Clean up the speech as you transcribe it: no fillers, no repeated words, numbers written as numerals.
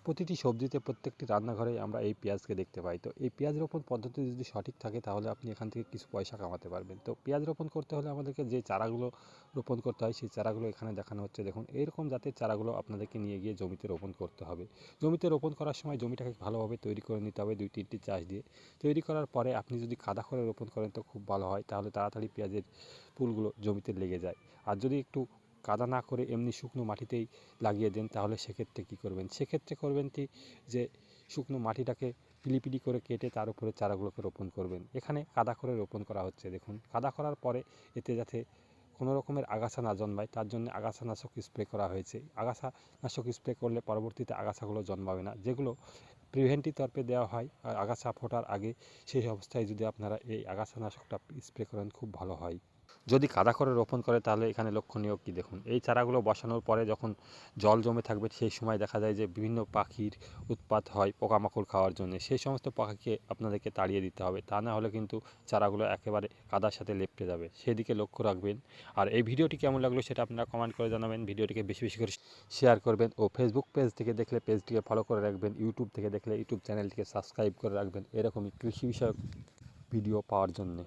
প্রতিটি সবজিতে প্রত্যেকটি রান্নাঘরেই আমরা এই পেঁয়াজকে দেখতে পাই। তো এই পেঁয়াজ রোপণ পদ্ধতি যদি সঠিক থাকে তাহলে আপনি এখান থেকে কিছু পয়সা কামাতে পারবেন। তো পেঁয়াজ রোপণ করতে হলে আমাদেরকে যে চারাগুলো রোপণ করতে হয় সেই চারাগুলো এখানে দেখানো হচ্ছে দেখুন। এইরকম জাতের চারাগুলো আপনাদেরকে নিয়ে গিয়ে জমিতে রোপণ করতে হবে। জমিতে রোপণ করার সময় জমিটাকে ভালোভাবে তৈরি করে নিতে হবে 2-3টি চাষ দিয়ে। তৈরি করার পরে আপনি যদি কাদা করে রোপণ করেন তো খুব ভালো হয়, তাহলে তাড়াতাড়ি পেঁয়াজের ফুলগুলো জমিতে লেগে যায়। আর যদি একটু কাদা না করে এমনি শুকনো মাটিতেই লাগিয়ে দেন তাহলে সেক্ষেত্রে কী করবেন, সেক্ষেত্রে করবেন কি যে শুকনো মাটিটাকে পিলিপিলি করে কেটে তার উপরে চারাগুলোকে রোপণ করবেন। এখানে কাদা করে রোপণ করা হচ্ছে দেখুন। কাদা করার পরে এতে যাতে কোনো রকমের আগাছা না জন্মায় তার জন্য আগাছানাশক স্প্রে করা হয়েছে। আগাছানাশক স্প্রে করলে পরবর্তীতে আগাছাগুলো জন্মাবে না, যেগুলো প্রিভেন্টিভ তরফে দেওয়া হয় আগাছা ফোটার আগে। সেই অবস্থায় যদি আপনারা এই আগাছানাশকটা স্প্রে করেন খুব ভালো হয়। যদি কাদা করে রোপণ করে তাহলে এখানে লক্ষণীয় কী দেখুন, এই চারাগুলো বসানোর পরে যখন জল জমে থাকবে সেই সময় দেখা যায় যে বিভিন্ন পাখির উৎপাত হয় পোকামাকড় খাওয়ার জন্য। সেই সমস্ত পাখিকে আপনাদেরকে তাড়িয়ে দিতে হবে, তা না হলে কিন্তু চারাগুলো একেবারে কাদার সাথে লেপ্টে যাবে, সেদিকে লক্ষ্য রাখবেন। আর এই ভিডিওটি কেমন লাগলো সেটা আপনারা কমেন্ট করে জানাবেন। ভিডিওটিকে বেশি বেশি করে শেয়ার করবেন ও ফেসবুক পেজ থেকে দেখলে পেজটিকে ফলো করে রাখবেন, ইউটিউব থেকে দেখলে ইউটিউব চ্যানেলটিকে সাবস্ক্রাইব করে রাখবেন এরকমই কৃষি বিষয়ক ভিডিও পাওয়ার জন্যে।